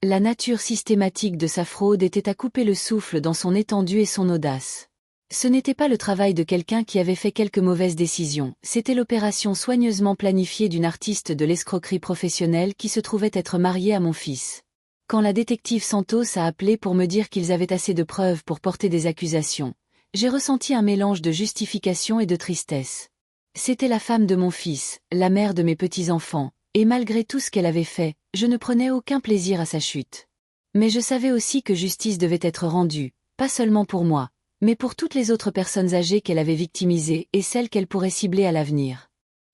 La nature systématique de sa fraude était à couper le souffle dans son étendue et son audace. Ce n'était pas le travail de quelqu'un qui avait fait quelques mauvaises décisions, c'était l'opération soigneusement planifiée d'une artiste de l'escroquerie professionnelle qui se trouvait être mariée à mon fils. Quand la détective Santos a appelé pour me dire qu'ils avaient assez de preuves pour porter des accusations, j'ai ressenti un mélange de justification et de tristesse. C'était la femme de mon fils, la mère de mes petits-enfants, et malgré tout ce qu'elle avait fait, je ne prenais aucun plaisir à sa chute. Mais je savais aussi que justice devait être rendue, pas seulement pour moi, mais pour toutes les autres personnes âgées qu'elle avait victimisées et celles qu'elle pourrait cibler à l'avenir.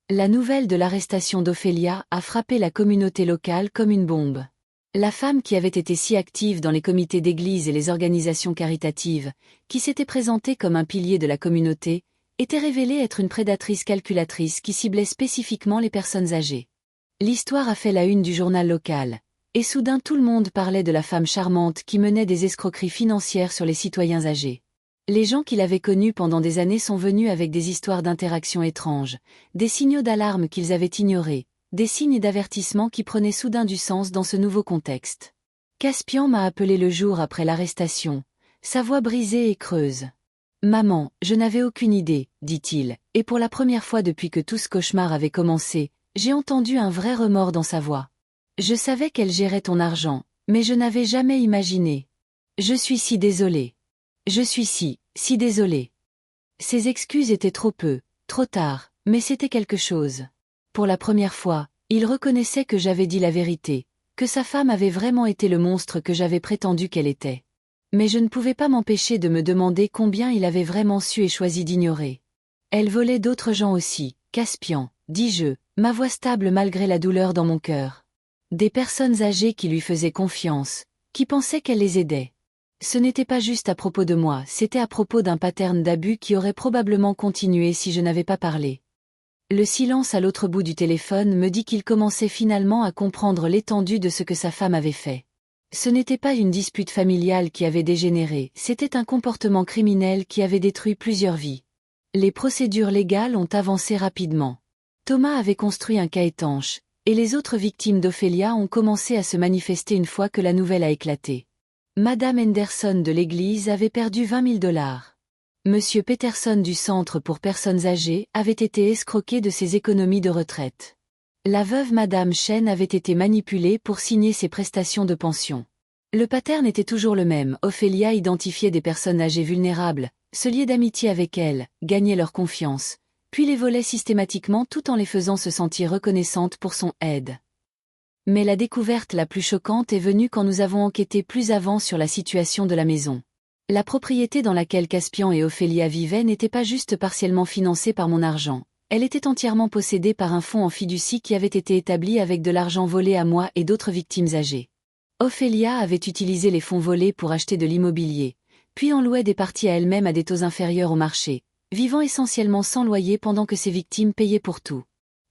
La nouvelle de l'arrestation d'Ophélia a frappé la communauté locale comme une bombe. La femme qui avait été si active dans les comités d'église et les organisations caritatives, qui s'était présentée comme un pilier de la communauté, était révélée être une prédatrice calculatrice qui ciblait spécifiquement les personnes âgées. L'histoire a fait la une du journal local, et soudain tout le monde parlait de la femme charmante qui menait des escroqueries financières sur les citoyens âgés. Les gens qui l'avaient connue pendant des années sont venus avec des histoires d'interactions étranges, des signaux d'alarme qu'ils avaient ignorés, des signes d'avertissement qui prenaient soudain du sens dans ce nouveau contexte. Caspian m'a appelé le jour après l'arrestation, sa voix brisée et creuse. « Maman, je n'avais aucune idée, dit-il, et pour la première fois depuis que tout ce cauchemar avait commencé, j'ai entendu un vrai remords dans sa voix. Je savais qu'elle gérait ton argent, mais je n'avais jamais imaginé. Je suis si désolée. Je suis si désolée. » Ses excuses étaient trop peu, trop tard, mais c'était quelque chose. Pour la première fois, il reconnaissait que j'avais dit la vérité, que sa femme avait vraiment été le monstre que j'avais prétendu qu'elle était. Mais je ne pouvais pas m'empêcher de me demander combien il avait vraiment su et choisi d'ignorer. Elle volait d'autres gens aussi, Caspian, dis-je, ma voix stable malgré la douleur dans mon cœur. Des personnes âgées qui lui faisaient confiance, qui pensaient qu'elle les aidait. Ce n'était pas juste à propos de moi, c'était à propos d'un pattern d'abus qui aurait probablement continué si je n'avais pas parlé. Le silence à l'autre bout du téléphone me dit qu'il commençait finalement à comprendre l'étendue de ce que sa femme avait fait. Ce n'était pas une dispute familiale qui avait dégénéré, c'était un comportement criminel qui avait détruit plusieurs vies. Les procédures légales ont avancé rapidement. Thomas avait construit un cas étanche, et les autres victimes d'Ophélia ont commencé à se manifester une fois que la nouvelle a éclaté. Madame Henderson de l'église avait perdu 20 000 $. Monsieur Peterson du centre pour personnes âgées avait été escroqué de ses économies de retraite. La veuve Madame Chen avait été manipulée pour signer ses prestations de pension. Le pattern était toujours le même, Ophélia identifiait des personnes âgées vulnérables, se liait d'amitié avec elles, gagnait leur confiance, puis les volait systématiquement tout en les faisant se sentir reconnaissantes pour son aide. Mais la découverte la plus choquante est venue quand nous avons enquêté plus avant sur la situation de la maison. La propriété dans laquelle Caspian et Ophélia vivaient n'était pas juste partiellement financée par mon argent, elle était entièrement possédée par un fonds en fiducie qui avait été établi avec de l'argent volé à moi et d'autres victimes âgées. Ophélia avait utilisé les fonds volés pour acheter de l'immobilier, puis en louait des parties à elle-même à des taux inférieurs au marché, vivant essentiellement sans loyer pendant que ses victimes payaient pour tout.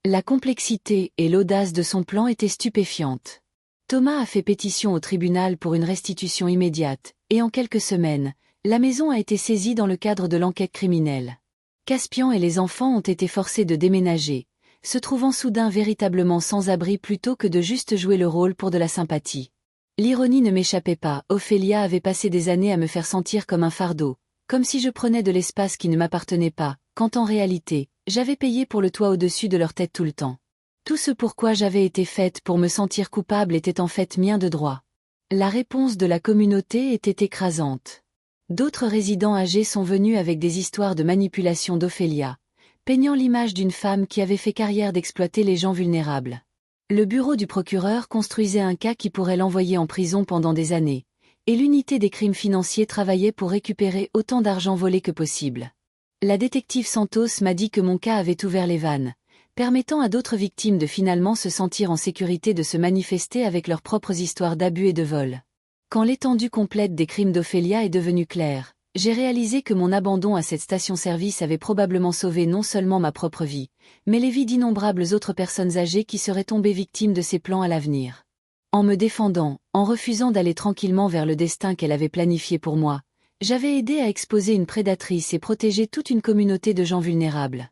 La complexité et l'audace de son plan étaient stupéfiantes. Thomas a fait pétition au tribunal pour une restitution immédiate, et en quelques semaines, la maison a été saisie dans le cadre de l'enquête criminelle. Caspian et les enfants ont été forcés de déménager, se trouvant soudain véritablement sans abri plutôt que de juste jouer le rôle pour de la sympathie. L'ironie ne m'échappait pas, Ophélia avait passé des années à me faire sentir comme un fardeau, comme si je prenais de l'espace qui ne m'appartenait pas, quand en réalité, j'avais payé pour le toit au-dessus de leur tête tout le temps. Tout ce pourquoi j'avais été faite pour me sentir coupable était en fait mien de droit. La réponse de la communauté était écrasante. D'autres résidents âgés sont venus avec des histoires de manipulation d'Ophélia, peignant l'image d'une femme qui avait fait carrière d'exploiter les gens vulnérables. Le bureau du procureur construisait un cas qui pourrait l'envoyer en prison pendant des années, et l'unité des crimes financiers travaillait pour récupérer autant d'argent volé que possible. La détective Santos m'a dit que mon cas avait ouvert les vannes, permettant à d'autres victimes de finalement se sentir en sécurité de se manifester avec leurs propres histoires d'abus et de vol. Quand l'étendue complète des crimes d'Ophélia est devenue claire, j'ai réalisé que mon abandon à cette station-service avait probablement sauvé non seulement ma propre vie, mais les vies d'innombrables autres personnes âgées qui seraient tombées victimes de ses plans à l'avenir. En me défendant, en refusant d'aller tranquillement vers le destin qu'elle avait planifié pour moi, j'avais aidé à exposer une prédatrice et protéger toute une communauté de gens vulnérables.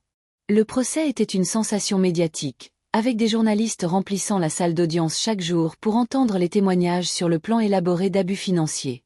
Le procès était une sensation médiatique, avec des journalistes remplissant la salle d'audience chaque jour pour entendre les témoignages sur le plan élaboré d'abus financiers.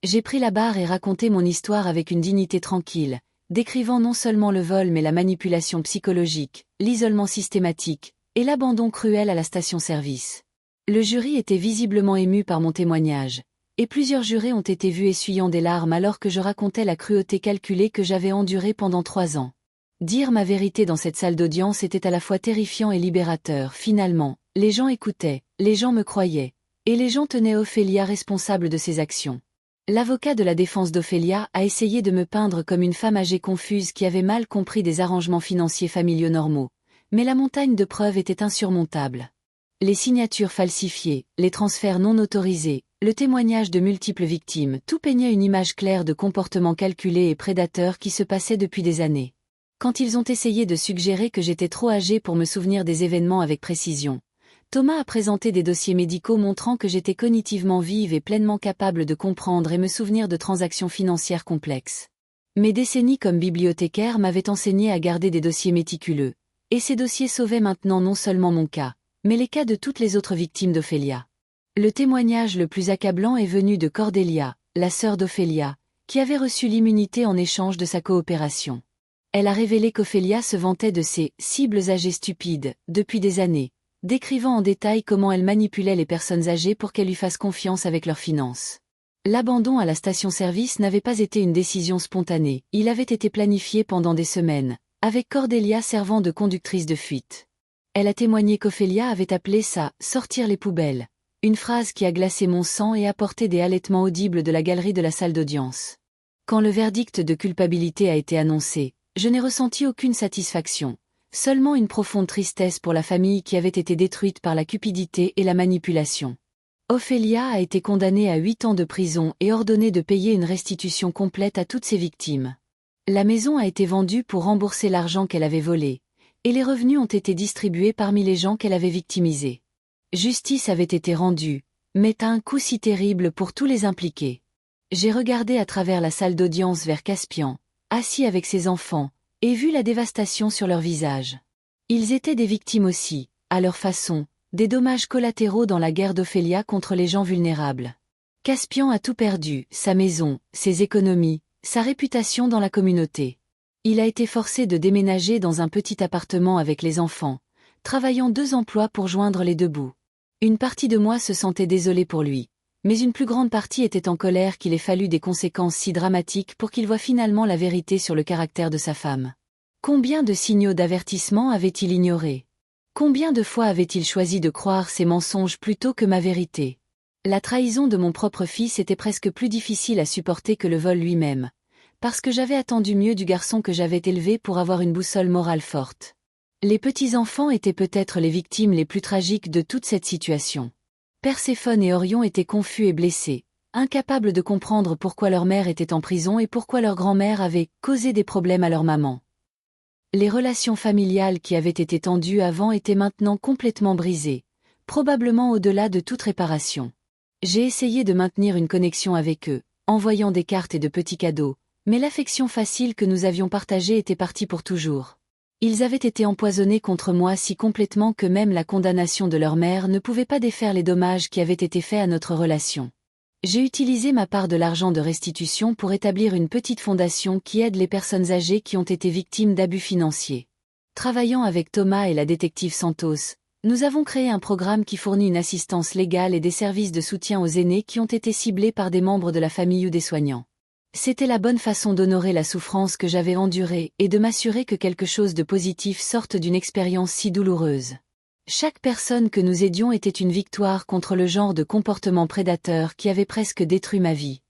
J'ai pris la barre et raconté mon histoire avec une dignité tranquille, décrivant non seulement le vol mais la manipulation psychologique, l'isolement systématique, et l'abandon cruel à la station-service. Le jury était visiblement ému par mon témoignage, et plusieurs jurés ont été vus essuyant des larmes alors que je racontais la cruauté calculée que j'avais endurée pendant 3 ans. Dire ma vérité dans cette salle d'audience était à la fois terrifiant et libérateur. Finalement, les gens écoutaient, les gens me croyaient, et les gens tenaient Ophélia responsable de ses actions. L'avocat de la défense d'Ophélia a essayé de me peindre comme une femme âgée confuse qui avait mal compris des arrangements financiers familiaux normaux, mais la montagne de preuves était insurmontable. Les signatures falsifiées, les transferts non autorisés, le témoignage de multiples victimes, tout peignait une image claire de comportements calculés et prédateurs qui se passaient depuis des années. Quand ils ont essayé de suggérer que j'étais trop âgée pour me souvenir des événements avec précision, Thomas a présenté des dossiers médicaux montrant que j'étais cognitivement vive et pleinement capable de comprendre et me souvenir de transactions financières complexes. Mes décennies comme bibliothécaire m'avaient enseigné à garder des dossiers méticuleux, et ces dossiers sauvaient maintenant non seulement mon cas, mais les cas de toutes les autres victimes d'Ophélia. Le témoignage le plus accablant est venu de Cordelia, la sœur d'Ophélia, qui avait reçu l'immunité en échange de sa coopération. Elle a révélé qu'Ophélia se vantait de ses « cibles âgées stupides » depuis des années, décrivant en détail comment elle manipulait les personnes âgées pour qu'elles lui fassent confiance avec leurs finances. L'abandon à la station-service n'avait pas été une décision spontanée, il avait été planifié pendant des semaines, avec Cordelia servant de conductrice de fuite. Elle a témoigné qu'Ophélia avait appelé ça « sortir les poubelles », une phrase qui a glacé mon sang et apporté des halètements audibles de la galerie de la salle d'audience. Quand le verdict de culpabilité a été annoncé, je n'ai ressenti aucune satisfaction, seulement une profonde tristesse pour la famille qui avait été détruite par la cupidité et la manipulation. Ophélia a été condamnée à 8 ans de prison et ordonnée de payer une restitution complète à toutes ses victimes. La maison a été vendue pour rembourser l'argent qu'elle avait volé, et les revenus ont été distribués parmi les gens qu'elle avait victimisés. Justice avait été rendue, mais à un coût si terrible pour tous les impliqués. J'ai regardé à travers la salle d'audience vers Caspian, assis avec ses enfants, et vu la dévastation sur leurs visages. Ils étaient des victimes aussi, à leur façon, des dommages collatéraux dans la guerre d'Ophélia contre les gens vulnérables. Caspian a tout perdu, sa maison, ses économies, sa réputation dans la communauté. Il a été forcé de déménager dans un petit appartement avec les enfants, travaillant 2 emplois pour joindre les 2 bouts. Une partie de moi se sentait désolée pour lui, mais une plus grande partie était en colère qu'il ait fallu des conséquences si dramatiques pour qu'il voie finalement la vérité sur le caractère de sa femme. Combien de signaux d'avertissement avait-il ignorés? Combien de fois avait-il choisi de croire ses mensonges plutôt que ma vérité? La trahison de mon propre fils était presque plus difficile à supporter que le vol lui-même, parce que j'avais attendu mieux du garçon que j'avais élevé pour avoir une boussole morale forte. Les petits-enfants étaient peut-être les victimes les plus tragiques de toute cette situation. Perséphone et Orion étaient confus et blessés, incapables de comprendre pourquoi leur mère était en prison et pourquoi leur grand-mère avait causé des problèmes à leur maman. Les relations familiales qui avaient été tendues avant étaient maintenant complètement brisées, probablement au-delà de toute réparation. J'ai essayé de maintenir une connexion avec eux, envoyant des cartes et de petits cadeaux, mais l'affection facile que nous avions partagée était partie pour toujours. Ils avaient été empoisonnés contre moi si complètement que même la condamnation de leur mère ne pouvait pas défaire les dommages qui avaient été faits à notre relation. J'ai utilisé ma part de l'argent de restitution pour établir une petite fondation qui aide les personnes âgées qui ont été victimes d'abus financiers. Travaillant avec Thomas et la détective Santos, nous avons créé un programme qui fournit une assistance légale et des services de soutien aux aînés qui ont été ciblés par des membres de la famille ou des soignants. C'était la bonne façon d'honorer la souffrance que j'avais endurée et de m'assurer que quelque chose de positif sorte d'une expérience si douloureuse. Chaque personne que nous aidions était une victoire contre le genre de comportement prédateur qui avait presque détruit ma vie.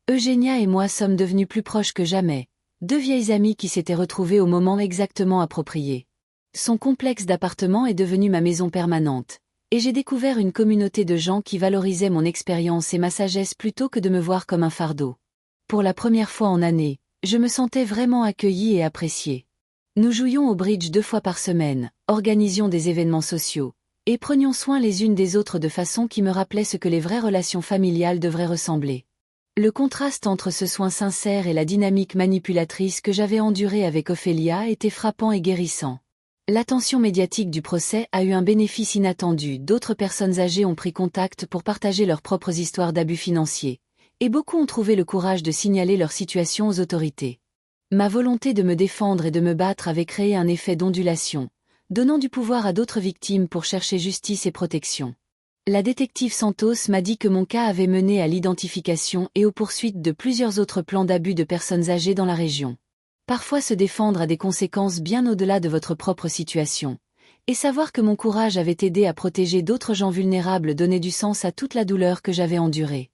Eugénia et moi sommes devenus plus proches que jamais, deux vieilles amies qui s'étaient retrouvées au moment exactement approprié. Son complexe d'appartement est devenu ma maison permanente, et j'ai découvert une communauté de gens qui valorisaient mon expérience et ma sagesse plutôt que de me voir comme un fardeau. Pour la première fois en années, je me sentais vraiment accueillie et appréciée. Nous jouions au bridge 2 fois par semaine, organisions des événements sociaux, et prenions soin les unes des autres de façon qui me rappelait ce que les vraies relations familiales devraient ressembler. Le contraste entre ce soin sincère et la dynamique manipulatrice que j'avais endurée avec Ophélia était frappant et guérissant. L'attention médiatique du procès a eu un bénéfice inattendu, d'autres personnes âgées ont pris contact pour partager leurs propres histoires d'abus financiers, et beaucoup ont trouvé le courage de signaler leur situation aux autorités. Ma volonté de me défendre et de me battre avait créé un effet d'ondulation, donnant du pouvoir à d'autres victimes pour chercher justice et protection. La détective Santos m'a dit que mon cas avait mené à l'identification et aux poursuites de plusieurs autres plans d'abus de personnes âgées dans la région. Parfois se défendre a des conséquences bien au-delà de votre propre situation, et savoir que mon courage avait aidé à protéger d'autres gens vulnérables donnait du sens à toute la douleur que j'avais endurée.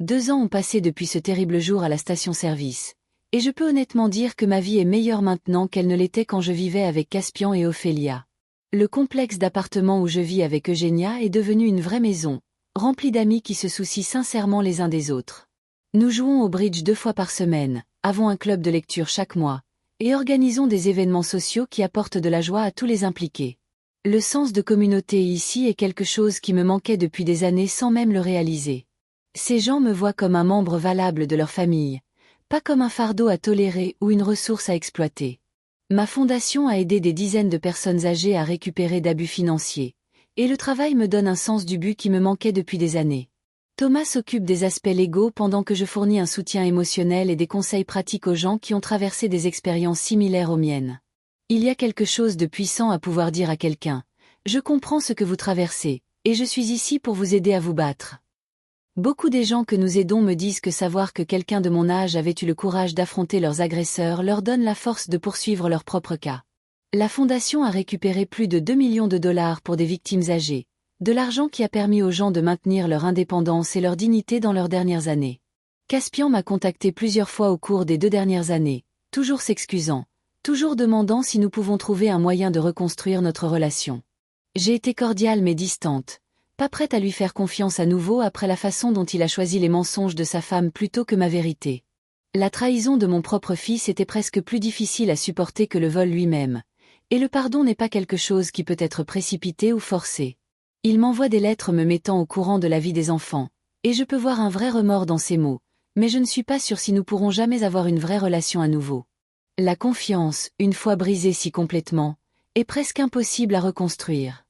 2 ans ont passé depuis ce terrible jour à la station-service, et je peux honnêtement dire que ma vie est meilleure maintenant qu'elle ne l'était quand je vivais avec Caspian et Ophélia. Le complexe d'appartements où je vis avec Eugénia est devenu une vraie maison, remplie d'amis qui se soucient sincèrement les uns des autres. Nous jouons au bridge 2 fois par semaine, avons un club de lecture chaque mois, et organisons des événements sociaux qui apportent de la joie à tous les impliqués. Le sens de communauté ici est quelque chose qui me manquait depuis des années sans même le réaliser. Ces gens me voient comme un membre valable de leur famille, pas comme un fardeau à tolérer ou une ressource à exploiter. Ma fondation a aidé des dizaines de personnes âgées à récupérer d'abus financiers, et le travail me donne un sens du but qui me manquait depuis des années. Thomas s'occupe des aspects légaux pendant que je fournis un soutien émotionnel et des conseils pratiques aux gens qui ont traversé des expériences similaires aux miennes. Il y a quelque chose de puissant à pouvoir dire à quelqu'un « Je comprends ce que vous traversez, et je suis ici pour vous aider à vous battre ». Beaucoup des gens que nous aidons me disent que savoir que quelqu'un de mon âge avait eu le courage d'affronter leurs agresseurs leur donne la force de poursuivre leur propre cas. La Fondation a récupéré plus de 2 millions de dollars pour des victimes âgées, de l'argent qui a permis aux gens de maintenir leur indépendance et leur dignité dans leurs dernières années. Caspian m'a contacté plusieurs fois au cours des 2 dernières années, toujours s'excusant, toujours demandant si nous pouvons trouver un moyen de reconstruire notre relation. J'ai été cordiale mais distante, pas prête à lui faire confiance à nouveau après la façon dont il a choisi les mensonges de sa femme plutôt que ma vérité. La trahison de mon propre fils était presque plus difficile à supporter que le vol lui-même, et le pardon n'est pas quelque chose qui peut être précipité ou forcé. Il m'envoie des lettres me mettant au courant de la vie des enfants, et je peux voir un vrai remords dans ses mots, mais je ne suis pas sûre si nous pourrons jamais avoir une vraie relation à nouveau. La confiance, une fois brisée si complètement, est presque impossible à reconstruire.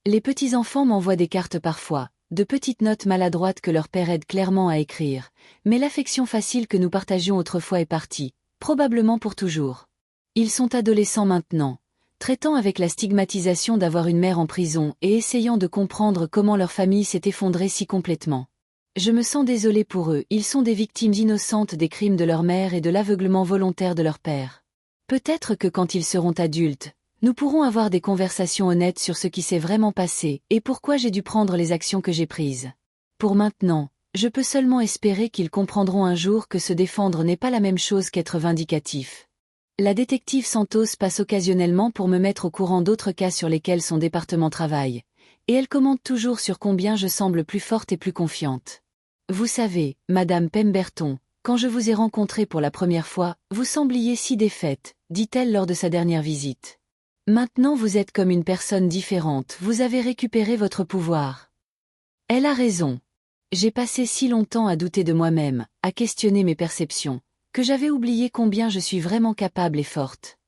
Les petits-enfants m'envoient des cartes parfois, de petites notes maladroites que leur père aide clairement à écrire, mais l'affection facile que nous partagions autrefois est partie, probablement pour toujours. Ils sont adolescents maintenant, traitant avec la stigmatisation d'avoir une mère en prison et essayant de comprendre comment leur famille s'est effondrée si complètement. Je me sens désolée pour eux, ils sont des victimes innocentes des crimes de leur mère et de l'aveuglement volontaire de leur père. Peut-être que quand ils seront adultes, nous pourrons avoir des conversations honnêtes sur ce qui s'est vraiment passé et pourquoi j'ai dû prendre les actions que j'ai prises. Pour maintenant, je peux seulement espérer qu'ils comprendront un jour que se défendre n'est pas la même chose qu'être vindicatif. La détective Santos passe occasionnellement pour me mettre au courant d'autres cas sur lesquels son département travaille, et elle commente toujours sur combien je semble plus forte et plus confiante. Vous savez, Madame Pemberton, quand je vous ai rencontrée pour la première fois, vous sembliez si défaite, dit-elle lors de sa dernière visite. Maintenant vous êtes comme une personne différente, vous avez récupéré votre pouvoir. Elle a raison. J'ai passé si longtemps à douter de moi-même, à questionner mes perceptions, que j'avais oublié combien je suis vraiment capable et forte.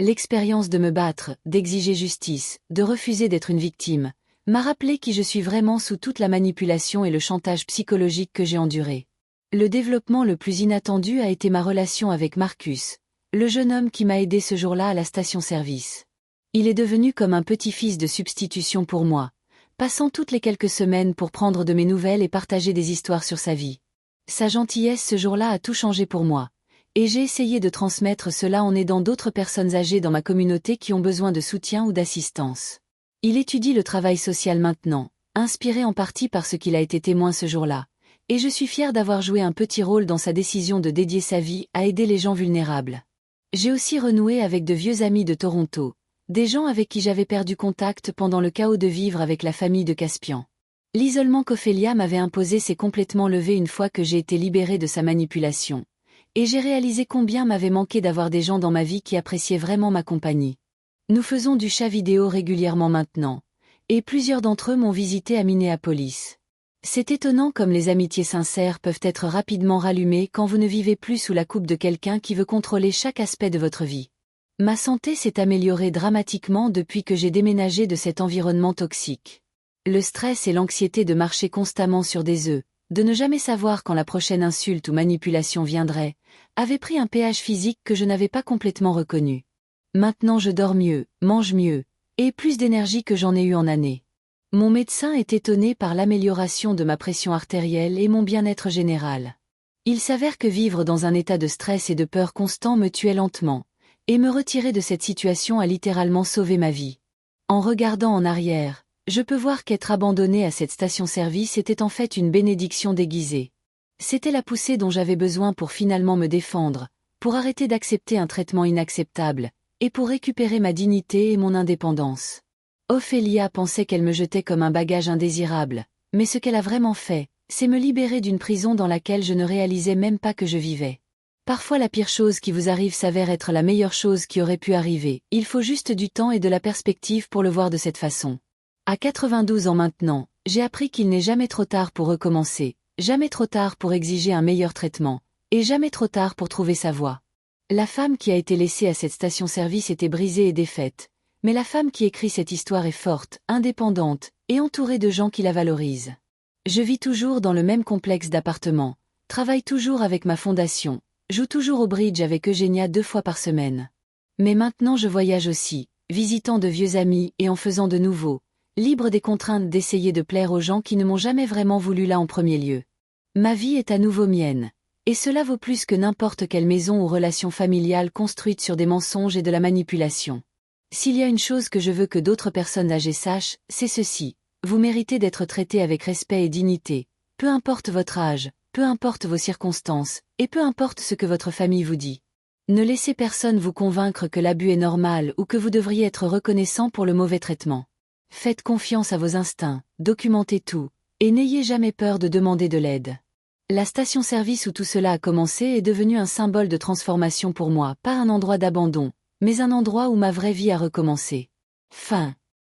L'expérience de me battre, d'exiger justice, de refuser d'être une victime, m'a rappelé qui je suis vraiment sous toute la manipulation et le chantage psychologique que j'ai enduré. Le développement le plus inattendu a été ma relation avec Marcus, le jeune homme qui m'a aidé ce jour-là à la station-service. Il est devenu comme un petit-fils de substitution pour moi, passant toutes les quelques semaines pour prendre de mes nouvelles et partager des histoires sur sa vie. Sa gentillesse ce jour-là a tout changé pour moi, et j'ai essayé de transmettre cela en aidant d'autres personnes âgées dans ma communauté qui ont besoin de soutien ou d'assistance. Il étudie le travail social maintenant, inspiré en partie par ce qu'il a été témoin ce jour-là, et je suis fière d'avoir joué un petit rôle dans sa décision de dédier sa vie à aider les gens vulnérables. J'ai aussi renoué avec de vieux amis de Toronto, des gens avec qui j'avais perdu contact pendant le chaos de vivre avec la famille de Caspian. L'isolement qu'Ophélia m'avait imposé s'est complètement levé une fois que j'ai été libérée de sa manipulation, et j'ai réalisé combien m'avait manqué d'avoir des gens dans ma vie qui appréciaient vraiment ma compagnie. Nous faisons du chat vidéo régulièrement maintenant, et plusieurs d'entre eux m'ont visité à Minneapolis. C'est étonnant comme les amitiés sincères peuvent être rapidement rallumées quand vous ne vivez plus sous la coupe de quelqu'un qui veut contrôler chaque aspect de votre vie. Ma santé s'est améliorée dramatiquement depuis que j'ai déménagé de cet environnement toxique. Le stress et l'anxiété de marcher constamment sur des œufs, de ne jamais savoir quand la prochaine insulte ou manipulation viendrait, avaient pris un pH physique que je n'avais pas complètement reconnu. Maintenant je dors mieux, mange mieux, et plus d'énergie que j'en ai eu en années. Mon médecin est étonné par l'amélioration de ma pression artérielle et mon bien-être général. Il s'avère que vivre dans un état de stress et de peur constant me tuait lentement, et me retirer de cette situation a littéralement sauvé ma vie. En regardant en arrière, je peux voir qu'être abandonné à cette station-service était en fait une bénédiction déguisée. C'était la poussée dont j'avais besoin pour finalement me défendre, pour arrêter d'accepter un traitement inacceptable, et pour récupérer ma dignité et mon indépendance. Ophélia pensait qu'elle me jetait comme un bagage indésirable, mais ce qu'elle a vraiment fait, c'est me libérer d'une prison dans laquelle je ne réalisais même pas que je vivais. Parfois la pire chose qui vous arrive s'avère être la meilleure chose qui aurait pu arriver, il faut juste du temps et de la perspective pour le voir de cette façon. À 92 ans maintenant, j'ai appris qu'il n'est jamais trop tard pour recommencer, jamais trop tard pour exiger un meilleur traitement, et jamais trop tard pour trouver sa voie. La femme qui a été laissée à cette station-service était brisée et défaite, mais la femme qui écrit cette histoire est forte, indépendante, et entourée de gens qui la valorisent. Je vis toujours dans le même complexe d'appartements, travaille toujours avec ma fondation, joue toujours au bridge avec Eugénia 2 fois par semaine. Mais maintenant je voyage aussi, visitant de vieux amis et en faisant de nouveaux, libre des contraintes d'essayer de plaire aux gens qui ne m'ont jamais vraiment voulu là en premier lieu. Ma vie est à nouveau mienne, et cela vaut plus que n'importe quelle maison ou relation familiale construite sur des mensonges et de la manipulation. S'il y a une chose que je veux que d'autres personnes âgées sachent, c'est ceci: vous méritez d'être traité avec respect et dignité, peu importe votre âge, peu importe vos circonstances, et peu importe ce que votre famille vous dit. Ne laissez personne vous convaincre que l'abus est normal ou que vous devriez être reconnaissant pour le mauvais traitement. Faites confiance à vos instincts, documentez tout, et n'ayez jamais peur de demander de l'aide. La station-service où tout cela a commencé est devenue un symbole de transformation pour moi, pas un endroit d'abandon, mais un endroit où ma vraie vie a recommencé. Fin.